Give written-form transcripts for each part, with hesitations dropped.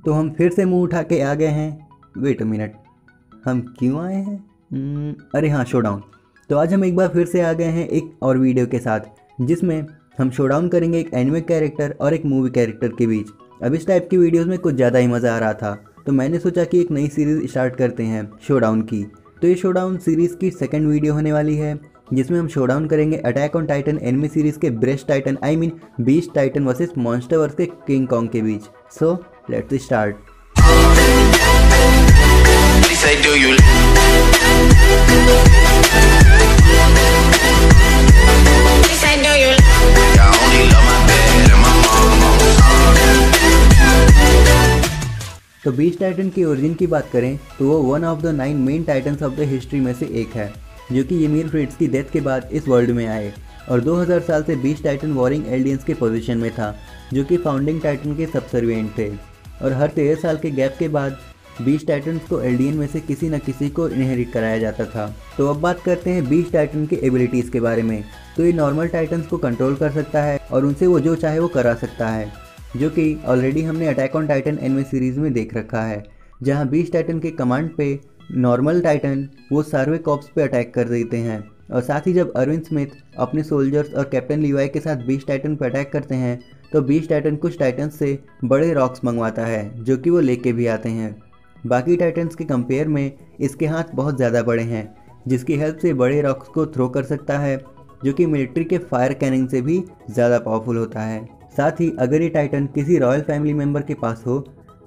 तो हम फिर से मुंह उठा के आ गए हैं। वेट अ मिनट, हम क्यों आए हैं? अरे हाँ, शोडाउन। तो आज हम एक बार फिर से आ गए हैं एक और वीडियो के साथ, जिसमें हम शोडाउन करेंगे एक एनिमे कैरेक्टर और एक मूवी कैरेक्टर के बीच। अब इस टाइप की वीडियोस में कुछ ज़्यादा ही मज़ा आ रहा था, तो मैंने सोचा कि एक नई सीरीज़ स्टार्ट करते हैं शोडाउन की। तो ये शोडाउन सीरीज़ की सेकंड वीडियो होने वाली है, जिसमें हम शोडाउन करेंगे Attack on Titan anime series के breast Titan beast Titan versus Monsterverse के किंग कॉन्ग के बीच। So let's start. Say, do you say, do you I only love my bed and my mama. तो beast Titan की origin की बात करें तो वो one of the 9 main titans of the history में से एक है, जो कि ymir फ्रिट्ज की डेथ के बाद इस वर्ल्ड में आए और 2000 साल से बीस्ट टाइटन वॉरिंग एल्डियंस के पोजीशन में था, जो कि फाउंडिंग टाइटन के सबसर्विएंट थे। और हर 13 साल के गैप के बाद बीस्ट टाइटन्स को एल्डियन में से किसी न किसी को इनहेरिट कराया जाता था। तो अब बात करते हैं बीस्ट टाइटन के एबिलिटीज़ के बारे में। तो ये नॉर्मल टाइटन्स को कंट्रोल कर सकता है और उनसे वो जो चाहे वो करा सकता है, जो कि ऑलरेडी हमने attack on Titan anime series में देख रखा है, जहां बीस्ट टाइटन के कमांड पे नॉर्मल टाइटन वो सार्वे कॉप्स पे अटैक कर देते हैं। और साथ ही जब अरविंद स्मिथ अपने सोल्जर्स और कैप्टन लीवाई के साथ बीस्ट टाइटन पर अटैक करते हैं, तो बीस्ट टाइटन कुछ टाइटन्स से बड़े रॉक्स मंगवाता है, जो कि वो लेके भी आते हैं। बाकी टाइटन्स के कंपेयर में इसके हाथ बहुत ज़्यादा बड़े हैं, जिसकी हेल्प से बड़े रॉक्स को थ्रो कर सकता है, जो कि मिलिट्री के फायर कैनिंग से भी ज़्यादा पावरफुल होता है। साथ ही अगर ये टाइटन किसी रॉयल फैमिली मेम्बर के पास हो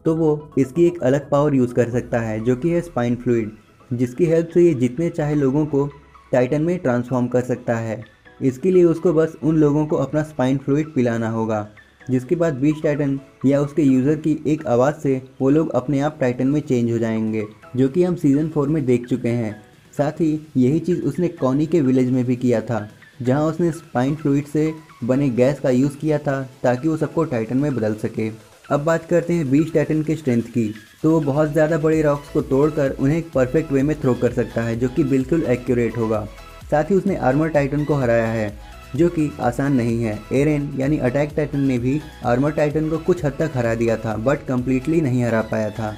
तो वो इसकी एक अलग पावर यूज़ कर सकता है, जो कि है स्पाइन फ्लूइड, जिसकी हेल्प से ये जितने चाहे लोगों को टाइटन में ट्रांसफॉर्म कर सकता है। इसके लिए उसको बस उन लोगों को अपना स्पाइन फ्लूइड पिलाना होगा, जिसके बाद बीस्ट टाइटन या उसके यूज़र की एक आवाज़ से वो लोग अपने आप टाइटन में चेंज हो जाएंगे, जो कि हम सीज़न 4 में देख चुके हैं। साथ ही यही चीज़ उसने कॉनी के विलेज में भी किया था, जहां उसने स्पाइन फ्लूइड से बने गैस का यूज़ किया था ताकि वो सबको टाइटन में बदल सके। अब बात करते हैं बीस्ट टाइटन के स्ट्रेंथ की। तो वो बहुत ज़्यादा बड़े रॉक्स को तोड़कर उन्हें एक परफेक्ट वे में थ्रो कर सकता है, जो कि बिल्कुल एक्यूरेट होगा। साथ ही उसने आर्मर टाइटन को हराया है, जो कि आसान नहीं है। एरेन यानी अटैक टाइटन ने भी आर्मर टाइटन को कुछ हद तक हरा दिया था, बट कम्प्लीटली नहीं हरा पाया था।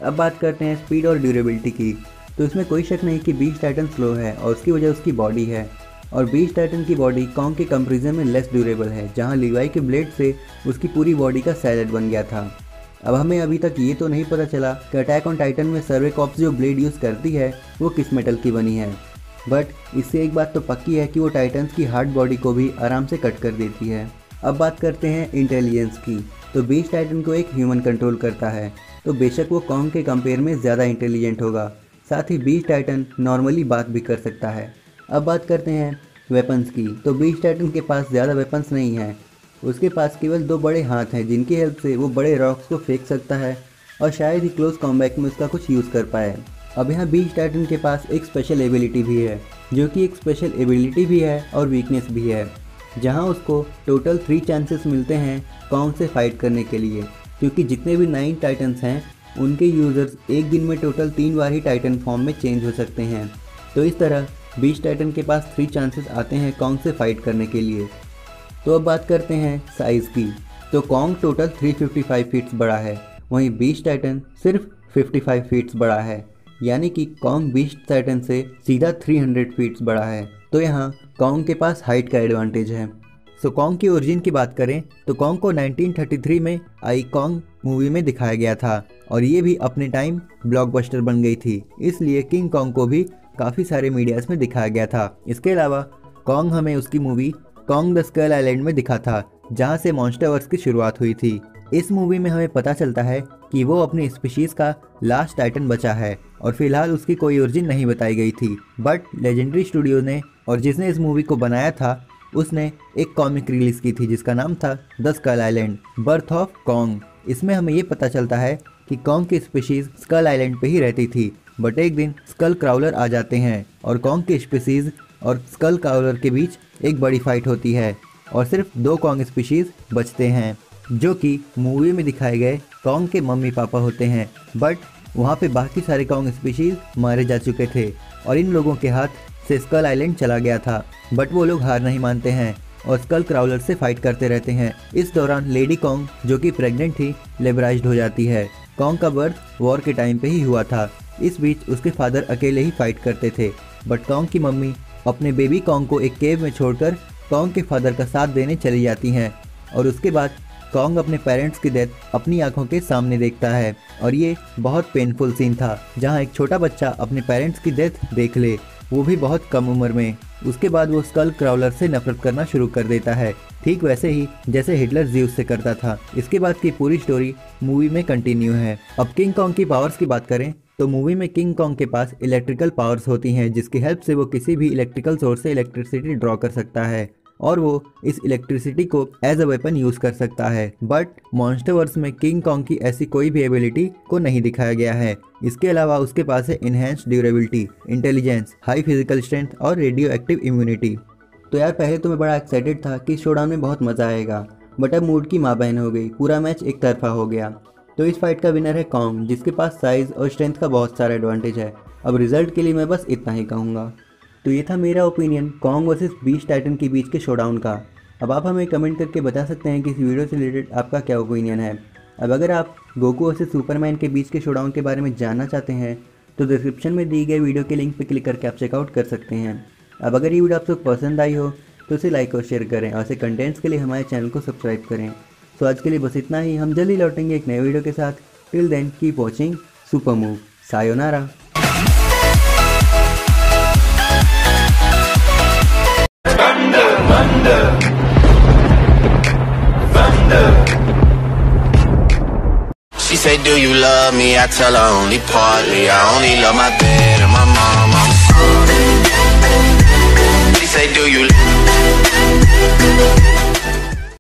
अब बात करते हैं स्पीड और ड्यूरेबिलिटी की। तो इसमें कोई शक नहीं कि बीस्ट टाइटन स्लो है और उसकी वजह उसकी बॉडी है। और बीस्ट टाइटन की बॉडी कॉन्ग के कंपेरिजन में लेस ड्यूरेबल है, जहां लीवाई के ब्लेड से उसकी पूरी बॉडी का सैलेड बन गया था। अब हमें अभी तक ये तो नहीं पता चला कि अटैक ऑन टाइटन में सर्वे कॉप्स जो ब्लेड यूज़ करती है वो किस मेटल की बनी है, बट इससे एक बात तो पक्की है कि वो टाइटन्स की हार्ड बॉडी को भी आराम से कट कर देती है। अब बात करते हैं इंटेलिजेंस की। तो बीस्ट टाइटन को एक ह्यूमन कंट्रोल करता है, तो बेशक वो कॉन्ग के कंपेयर में ज़्यादा इंटेलिजेंट होगा। साथ ही बीस्ट टाइटन नॉर्मली बात भी कर सकता है। अब बात करते हैं वेपन्स की। तो बीस्ट टाइटन के पास ज़्यादा वेपन्स नहीं हैं, उसके पास केवल 2 बड़े हाथ हैं, जिनकी हेल्प से वो बड़े रॉक्स को फेंक सकता है और शायद ही क्लोज कॉम्बैट में उसका कुछ यूज़ कर पाए। अब यहाँ बीस्ट टाइटन के पास एक स्पेशल एबिलिटी भी है, जो कि एक स्पेशल एबिलिटी भी है और वीकनेस भी है, जहाँ उसको टोटल 3 चांसेस मिलते हैं कॉन्ग से फाइट करने के लिए, क्योंकि जितने भी 9 टाइटन्स हैं उनके यूज़र्स एक दिन में टोटल 3 बार ही टाइटन फॉर्म में चेंज हो सकते हैं। तो इस तरह बीस्ट टाइटन के पास 3 चांसेस आते हैं कॉन्ग से फाइट करने के लिए। तो अब बात करते हैं साइज़ की। तो कॉन्ग टोटल 355 फीट्स बड़ा है, वहीं बीस्ट टाइटन सिर्फ 55 फीट्स बड़ा है, यानी कि कॉन्ग बीस्ट टाइटन से सीधा 300 फीट्स बड़ा है। तो यहाँ कॉन्ग के पास हाइट का एडवांटेज है। सो कॉन्ग की ओरिजिन की बात करें तो कॉन्ग को 1933 में आई कॉन्ग मूवी में दिखाया गया था, और ये भी अपने टाइम ब्लॉकबस्टर बन गई थी, इसलिए किंग कॉन्ग को भी काफ़ी सारे मीडियाज़ में दिखाया गया था। इसके अलावा कॉन्ग हमें उसकी movie Kong the Skull Island में दिखा था, जहाँ से मॉन्स्टरवर्स की शुरुआत हुई थी। इस मूवी में हमें पता चलता है कि वो अपनी स्पीशीज़ का लास्ट टाइटन बचा है, और फिलहाल उसकी कोई ओरिजिन नहीं बताई गई थी। बट लेजेंडरी स्टूडियो ने, और जिसने इस मूवी को बनाया था, उसने एक कॉमिक रिलीज़ की थी जिसका नाम था the Skull Island birth of Kong. इसमें हमें ये पता चलता है कि कॉन्ग की स्पीशीज़ स्कल आइलैंड पे ही रहती थी, बट एक दिन स्कल क्राउलर आ जाते हैं और कॉन्ग की स्पीशीज़ और स्कल क्राउलर के बीच एक बड़ी फाइट होती है, और सिर्फ 2 कॉन्ग स्पीशीज़ बचते हैं, जो कि मूवी में दिखाए गए कॉन्ग के मम्मी पापा होते हैं। बट वहाँ पे बाकी सारे कॉन्ग स्पीशीज़ मारे जा चुके थे और इन लोगों के हाथ से स्कल आइलैंड चला गया था। बट वो लोग हार नहीं मानते हैं और स्कल क्राउलर से फाइट करते रहते हैं। इस दौरान लेडी कॉन्ग जो कि प्रेग्नेंट थी लेबराइज्ड हो जाती है। कॉन्ग का बर्थ वॉर के टाइम पे ही हुआ था। इस बीच उसके फादर अकेले ही फाइट करते थे, बट कॉन्ग की मम्मी अपने बेबी कॉन्ग को एक केव में छोड़कर कॉन्ग के फादर का साथ देने चली जाती हैं और उसके बाद कॉन्ग अपने पेरेंट्स की डेथ अपनी आंखों के सामने देखता है और ये बहुत पेनफुल सीन था जहां एक छोटा बच्चा अपने पेरेंट्स की डेथ देख ले, वो भी बहुत कम उम्र में। उसके बाद वो स्कल क्राउलर से नफरत करना शुरू कर देता है, ठीक वैसे ही जैसे हिटलर ज़्यूस से करता था। इसके बाद की पूरी स्टोरी मूवी में कंटिन्यू है। अब किंग कॉन्ग की पावर्स की बात करें तो मूवी में किंग कॉन्ग के पास इलेक्ट्रिकल पावर्स होती हैं, जिसकी हेल्प से वो किसी भी इलेक्ट्रिकल सोर्स से इलेक्ट्रिसिटी ड्रॉ कर सकता है और वो इस इलेक्ट्रिसिटी को एज अ वेपन यूज कर सकता है। बट मॉन्स्टरवर्स में किंग कॉन्ग की ऐसी कोई भी एबिलिटी को नहीं दिखाया गया है। इसके अलावा उसके पास है enhanced durability, intelligence, high physical strength और रेडियो एक्टिव इम्यूनिटी। तो यार पहले तो मैं बड़ा एक्साइटेड था कि शोडाउन में बहुत मज़ा आएगा, बट अब मूड की माँ बहन हो गई, पूरा मैच एक तरफा हो गया। तो इस फाइट का विनर है कॉन्ग, जिसके पास साइज़ और स्ट्रेंथ का बहुत सारा एडवांटेज है। अब रिजल्ट के लिए मैं बस इतना ही कहूँगा। तो ये था मेरा opinion Kong versus beast Titan के बीच के शोडाउन का। अब आप हमें कमेंट करके बता सकते हैं कि इस वीडियो से रिलेटेड आपका क्या ओपिनियन है। अब अगर आप गोकू वर्सेस सुपरमैन के बीच के शोडाउन के बारे में जानना चाहते हैं तो डिस्क्रिप्शन में दी गई वीडियो के लिंक पर क्लिक करके आप चेकआउट कर सकते हैं। अब अगर ये वीडियो आपको पसंद आई हो तो इसे लाइक और शेयर करें और ऐसे कंटेंट्स के लिए हमारे चैनल को सब्सक्राइब करें। तो आज के लिए बस इतना ही, हम जल्दी लौटेंगे एक नए वीडियो के साथ। Till then keep watching super move. सायोनारा। She say, do you love me? I tell her only partly. I only love my bed and my mama. She say, do you